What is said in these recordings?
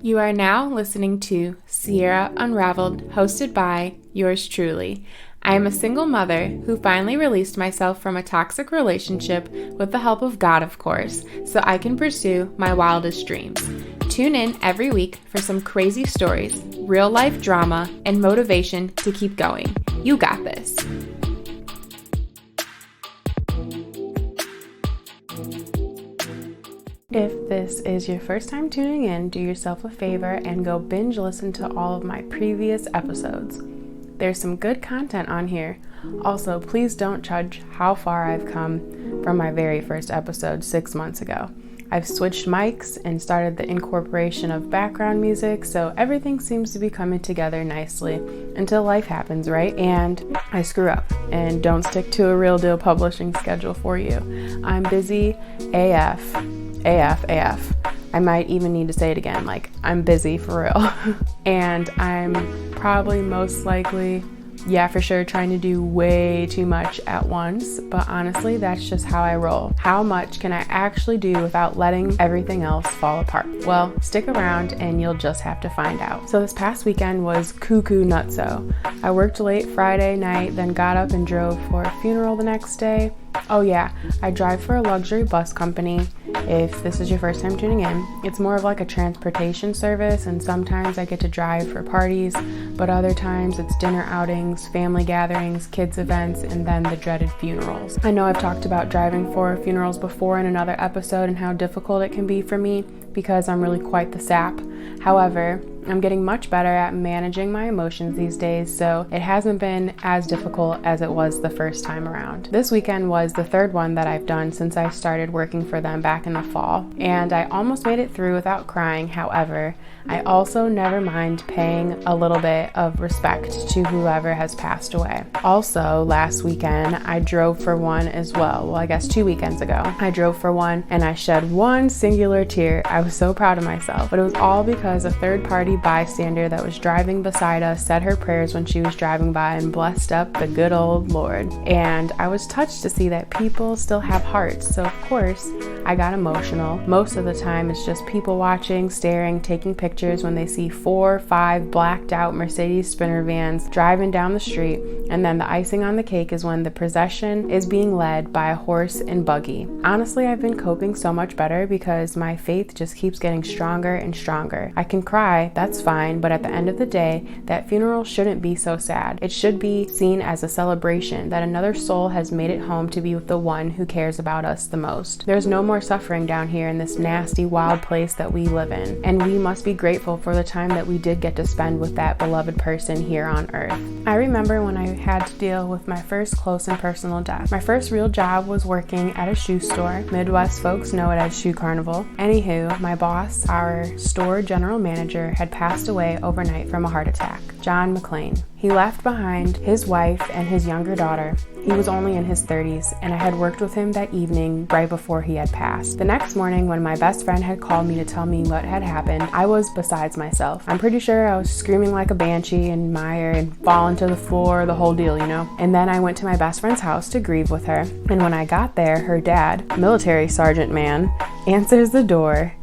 You are now listening to Sierra Unraveled, hosted by yours truly. I am a single mother who finally released myself from a toxic relationship with the help of God, of course, so I can pursue my wildest dreams. Tune in every week for some crazy stories, real life drama, and motivation to keep going. You got this. If this is your first time tuning in, do yourself a favor and go binge listen to all of my previous episodes. There's some good content on here. Also, please don't judge how far I've come from my very first episode 6 months ago. I've switched mics and started the incorporation of background music, so everything seems to be coming together nicely until life happens, right? And I screw up and don't stick to a real deal publishing schedule for you. I'm busy AF. I might even need to say it again, like I'm busy for real. And I'm probably most likely, for sure, trying to do way too much at once, but honestly, that's just how I roll. How much can I actually do without letting everything else fall apart? Well, stick around and you'll just have to find out. So this past weekend was cuckoo nutso. I worked late Friday night, then got up and drove for a funeral the next day. Oh yeah, I drive for a luxury bus company. If this is your first time tuning in, it's more of like a transportation service, and sometimes I get to drive for parties, but other times it's dinner outings, family gatherings, kids events, and then the dreaded funerals. I know I've talked about driving for funerals before in another episode and how difficult it can be for me because I'm really quite the sap. However, I'm getting much better at managing my emotions these days, so it hasn't been as difficult as it was the first time around. This weekend was the third one that I've done since I started working for them back in the fall, and I almost made it through without crying. However, I also never mind paying a little bit of respect to whoever has passed away. Also, last weekend, I drove for one as well. Well, I guess 2 weekends ago. I drove for one and I shed one singular tear. I was so proud of myself, but it was all because a third-party bystander that was driving beside us said her prayers when she was driving by and blessed up the good old Lord. And I was touched to see that people still have hearts, so of course, I got emotional. Most of the time, it's just people watching, staring, taking pictures when they see 4 or 5 blacked out Mercedes Sprinter vans driving down the street, and then the icing on the cake is when the procession is being led by a horse and buggy. Honestly, I've been coping so much better because my faith just keeps getting stronger and stronger. I can cry, that's fine, but at the end of the day, that funeral shouldn't be so sad. It should be seen as a celebration that another soul has made it home to be with the one who cares about us the most. There's no more suffering down here in this nasty, wild place that we live in, and we must be grateful for the time that we did get to spend with that beloved person here on earth. I remember when I had to deal with my first close and personal death. My first real job was working at a shoe store. Midwest folks know it as Shoe Carnival. Anywho, my boss, our store general manager, had passed away overnight from a heart attack. John McLean. He left behind his wife and his younger daughter. He was only in his 30s, and I had worked with him that evening right before he had passed. The next morning, when my best friend had called me to tell me what had happened, I was besides myself. I'm pretty sure I was screaming like a banshee in mire and falling to the floor, the whole deal, you know? And then I went to my best friend's house to grieve with her. And when I got there, her dad, military sergeant man, answers the door.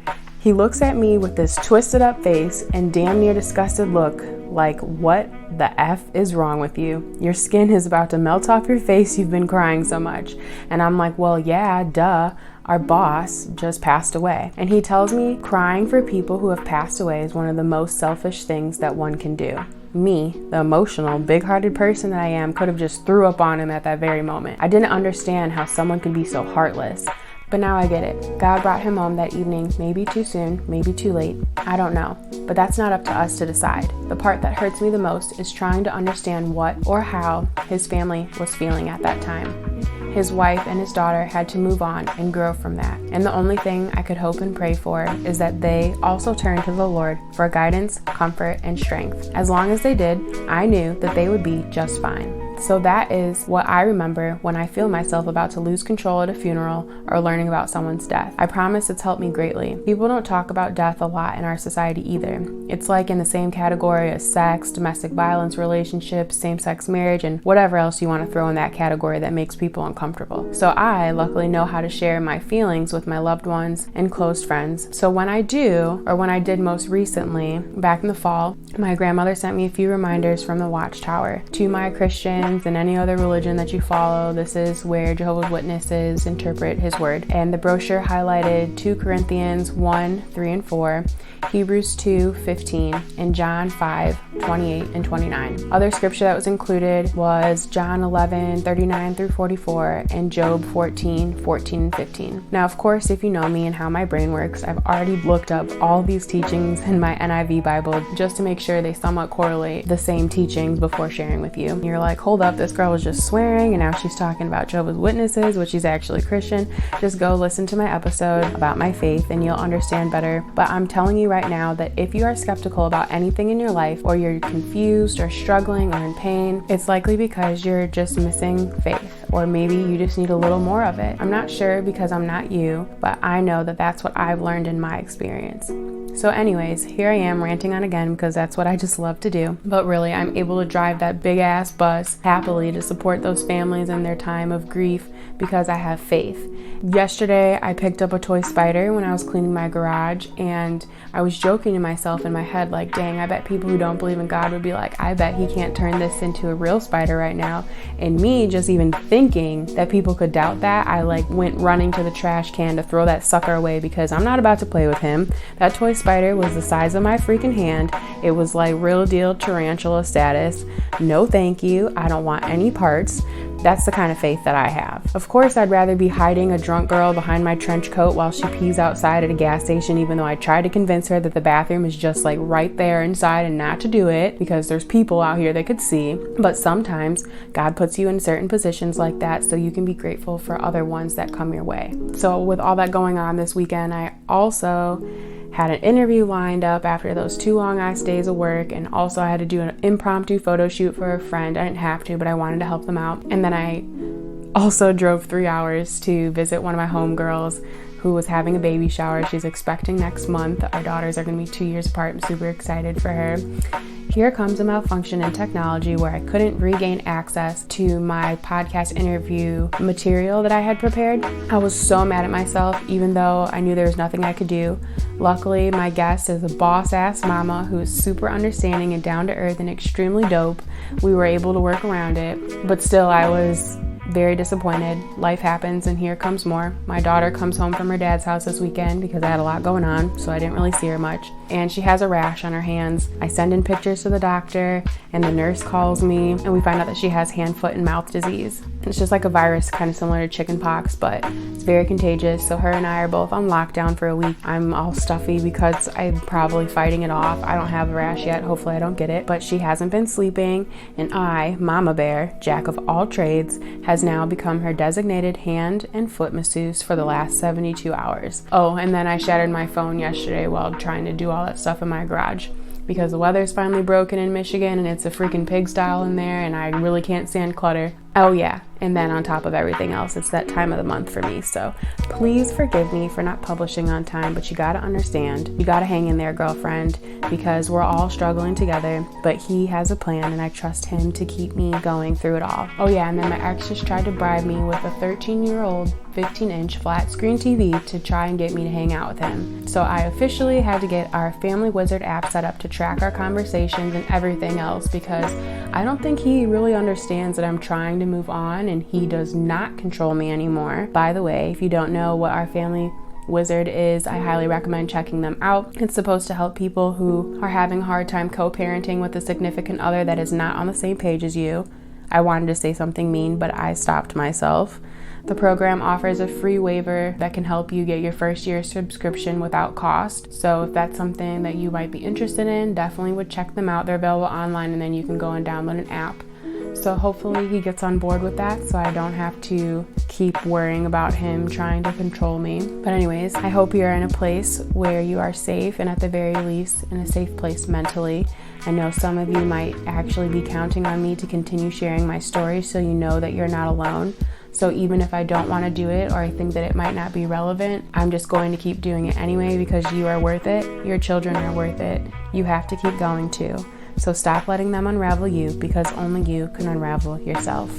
He looks at me with this twisted up face and damn near disgusted look, like, what the F is wrong with you? Your skin is about to melt off your face, you've been crying so much. And I'm like, well, yeah, duh. Our boss just passed away. And he tells me crying for people who have passed away is one of the most selfish things that one can do. Me, the emotional, big-hearted person that I am, could have just threw up on him at that very moment. I didn't understand how someone could be so heartless. But now I get it. God brought him home that evening, maybe too soon, maybe too late. I don't know. But that's not up to us to decide. The part that hurts me the most is trying to understand what or how his family was feeling at that time. His wife and his daughter had to move on and grow from that. And the only thing I could hope and pray for is that they also turn to the Lord for guidance, comfort, and strength. As long as they did, I knew that they would be just fine. So that is what I remember when I feel myself about to lose control at a funeral or learning about someone's death. I promise it's helped me greatly. People don't talk about death a lot in our society either. It's like in the same category as sex, domestic violence, relationships, same-sex marriage, and whatever else you want to throw in that category that makes people uncomfortable. So I luckily know how to share my feelings with my loved ones and close friends. So when I do, or when I did most recently, back in the fall, my grandmother sent me a few reminders from the Watchtower. To my Christians and any other religion that you follow, this is where Jehovah's Witnesses interpret his word. And the brochure highlighted 2 Corinthians 1, 3, and 4, Hebrews 2, 15, and John 5, 28 and 29. Other scripture that was included was John 11, 39 through 44, and Job 14, 14 and 15. Now, of course, if you know me and how my brain works, I've already looked up all these teachings in my NIV Bible just to make sure they somewhat correlate the same teachings before sharing with you. You're like, hold up, this girl was just swearing and now she's talking about Jehovah's Witnesses, which she's actually Christian. Just go listen to my episode about my faith and you'll understand better. But I'm telling you right now that if you are skeptical about anything in your life, or you're confused or struggling or in pain, it's likely because you're just missing faith, or maybe you just need a little more of it. I'm not sure because I'm not you, but I know that that's what I've learned in my experience. So anyways, here I am ranting on again because that's what I just love to do. But really, I'm able to drive that big ass bus happily to support those families in their time of grief because I have faith. Yesterday, I picked up a toy spider when I was cleaning my garage, and I was joking to myself in my head like, dang, I bet people who don't believe in God would be like, I bet he can't turn this into a real spider right now. And me just even thinking that people could doubt that, I went running to the trash can to throw that sucker away because I'm not about to play with him. That toy spider was the size of my freaking hand. It was like real deal tarantula status. No thank you. I don't want any parts. That's the kind of faith that I have. Of course, I'd rather be hiding a drunk girl behind my trench coat while she pees outside at a gas station, even though I tried to convince her that the bathroom is just right there inside and not to do it because there's people out here that could see. But sometimes God puts you in certain positions like that so you can be grateful for other ones that come your way. So with all that going on this weekend, I also had an interview lined up after those 2 long ass days of work, and also I had to do an impromptu photo shoot for a friend. I didn't have to, but I wanted to help them out. And then I also drove 3 hours to visit one of my homegirls who was having a baby shower. She's expecting next month. Our daughters are going to be 2 years apart. I'm super excited for her. Here comes a malfunction in technology where I couldn't regain access to my podcast interview material that I had prepared. I was so mad at myself, even though I knew there was nothing I could do. Luckily, my guest is a boss-ass mama who is super understanding and down-to-earth and extremely dope. We were able to work around it, but still I was very disappointed. Life happens, and here comes more. My daughter comes home from her dad's house this weekend because I had a lot going on, so I didn't really see her much. And she has a rash on her hands. I send in pictures to the doctor, and the nurse calls me, and we find out that she has hand, foot, and mouth disease. It's just like a virus, kind of similar to chicken pox, but it's very contagious. So her and I are both on lockdown for a week. I'm all stuffy because I'm probably fighting it off. I don't have a rash yet. Hopefully I don't get it, but she hasn't been sleeping, and I, Mama Bear, jack of all trades, has now become her designated hand and foot masseuse for the last 72 hours. Oh, and then I shattered my phone yesterday while trying to do all that stuff in my garage because the weather's finally broken in Michigan and it's a freaking pigsty in there and I really can't stand clutter. Oh yeah, and then on top of everything else, it's that time of the month for me. So please forgive me for not publishing on time, but you gotta understand, you gotta hang in there, girlfriend, because we're all struggling together, but he has a plan and I trust him to keep me going through it all. Oh yeah, and then my ex just tried to bribe me with a 13-year-old 15-inch flat screen TV to try and get me to hang out with him. So I officially had to get our Family Wizard app set up to track our conversations and everything else because I don't think he really understands that I'm trying to move on and he does not control me anymore. By the way, if you don't know what our Family Wizard is, I highly recommend checking them out. It's supposed to help people who are having a hard time co-parenting with a significant other that is not on the same page as you. I wanted to say something mean, but I stopped myself. The program offers a free waiver that can help you get your first year subscription without cost. So if that's something that you might be interested in, definitely would check them out. They're available online and then you can go and download an app. So hopefully he gets on board with that so I don't have to keep worrying about him trying to control me. But anyways, I hope you're in a place where you are safe, and at the very least in a safe place mentally. I know some of you might actually be counting on me to continue sharing my story, so you know that you're not alone. So even if I don't want to do it, or I think that it might not be relevant, I'm just going to keep doing it anyway because you are worth it. Your children are worth it. You have to keep going too. So stop letting them unravel you, because only you can unravel yourself.